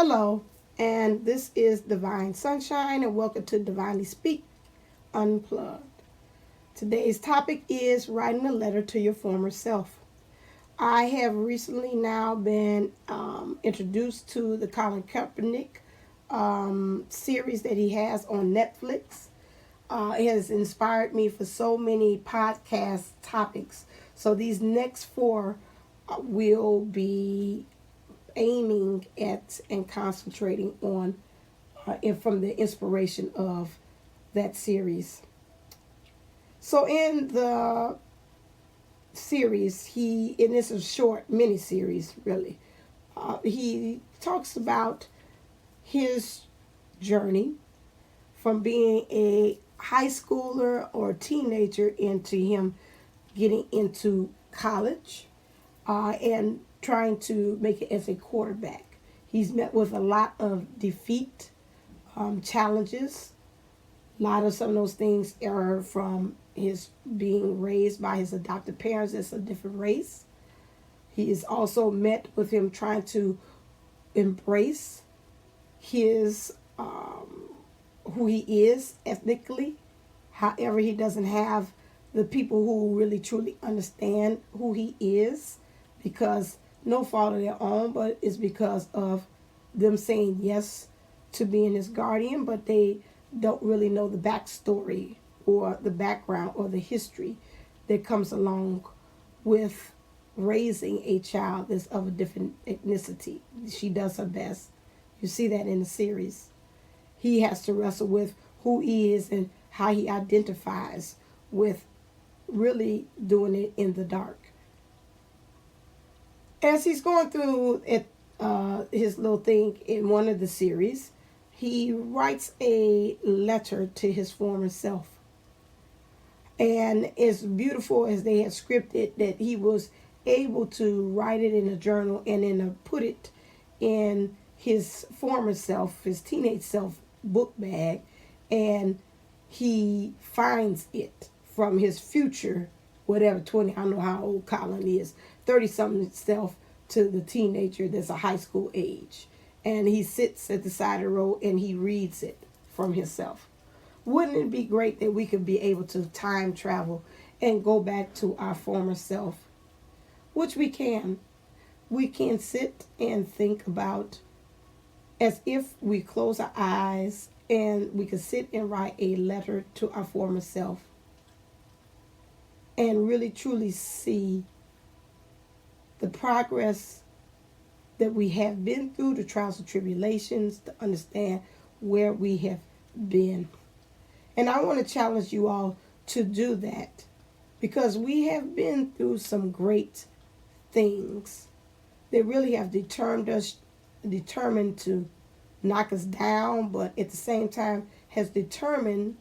Hello, and this is Divine Sunshine, and welcome to Divinely Speak Unplugged. Today's topic is writing a letter to your former self. I have recently now been introduced to the Colin Kaepernick series that he has on Netflix. It has inspired me for so many podcast topics. So these next four will be aiming at and concentrating on from the inspiration of that series. So in the series, and this is a short mini series really, he talks about his journey from being a high schooler or teenager into him getting into college and trying to make it as a quarterback. He's met with a lot of defeat, challenges. A lot of some of those things are from his being raised by his adopted parents as a different race. He is also met with him trying to embrace his who he is ethnically. However, he doesn't have the people who really truly understand who he is, because no fault of their own, but it's because of them saying yes to being his guardian, but they don't really know the backstory or the background or the history that comes along with raising a child that's of a different ethnicity. She does her best. You see that in the series. He has to wrestle with who he is and how he identifies with really doing it in the dark. As he's going through his little thing in one of the series, he writes a letter to his former self. And as beautiful as they had scripted, that he was able to write it in a journal and then put it in his former self, his teenage self book bag, and he finds it from his future, whatever, 20, I don't know how old Colin is, 30-something self to the teenager that's a high school age. And he sits at the side of the road and he reads it from himself. Wouldn't it be great that we could be able to time travel and go back to our former self? Which we can. We can sit and think about, as if we close our eyes, and we could sit and write a letter to our former self and really truly see the progress that we have been through, the trials and tribulations, to understand where we have been. And I want to challenge you all to do that, because we have been through some great things that really have determined to knock us down, but at the same time has determined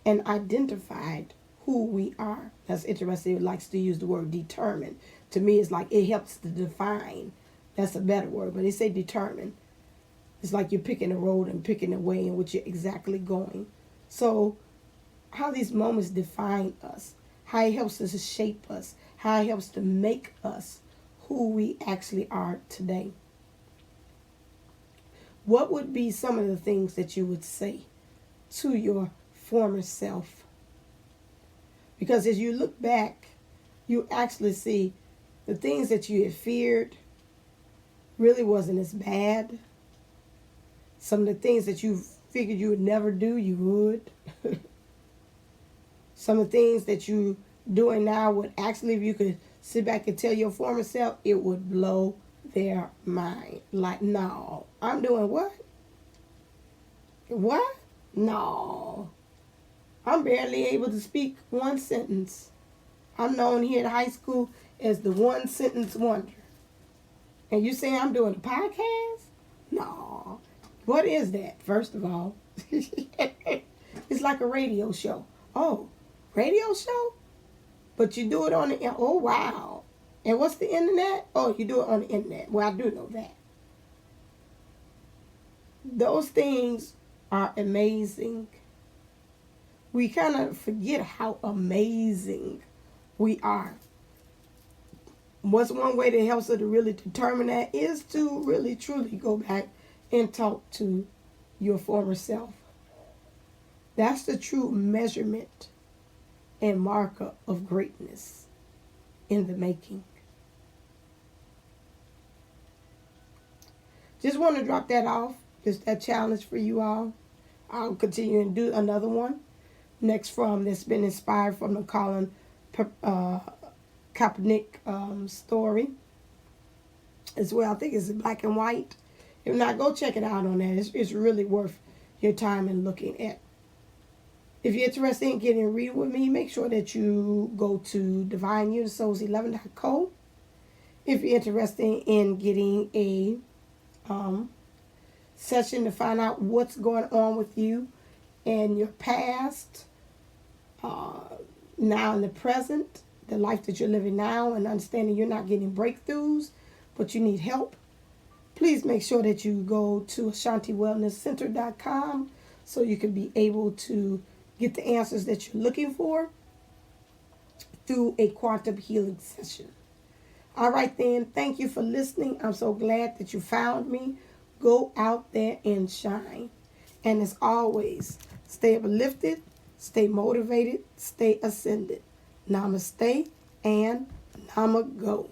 and identified who we are. That's interesting. It likes to use the word determine. To me, it's like it helps to define. That's a better word, but they say determine. It's like you're picking a road and picking a way in which you're exactly going. So how these moments define us, how it helps us to shape us, how it helps to make us who we actually are today. What would be some of the things that you would say to your former self? Because as you look back, you actually see the things that you had feared really wasn't as bad. Some of the things that you figured you would never do, you would. Some of the things that you're doing now would actually, if you could sit back and tell your former self, it would blow their mind. Like, no, I'm doing what? What? No. I'm barely able to speak one sentence. I'm known here at high school as the one sentence wonder. And you say I'm doing a podcast? No. What is that, first of all? It's like a radio show. Oh, radio show? But you do it on the, oh, wow. And what's the internet? Oh, you do it on the internet. Well, I do know that. Those things are amazing. We kind of forget how amazing we are. What's one way that helps her to really determine that is to really truly go back and talk to your former self. That's the true measurement and marker of greatness in the making. Just want to drop that off, just that challenge for you all. I'll continue and do another one next from that's been inspired from the Colin Kaepernick story as well. I think it's black and white. If not, go check it out on that. It's really worth your time in looking at. If you're interested in getting a reading with me, make sure that you go to divineunitysouls11.co. If you're interested in getting a session to find out what's going on with you and your past, now and the present, the life that you're living now, and understanding you're not getting breakthroughs, but you need help, please make sure that you go to AshantiWellnessCenter.com so you can be able to get the answers that you're looking for through a quantum healing session. All right then, thank you for listening. I'm so glad that you found me. Go out there and shine. And as always, stay uplifted, stay motivated, stay ascended. Namaste and Namago.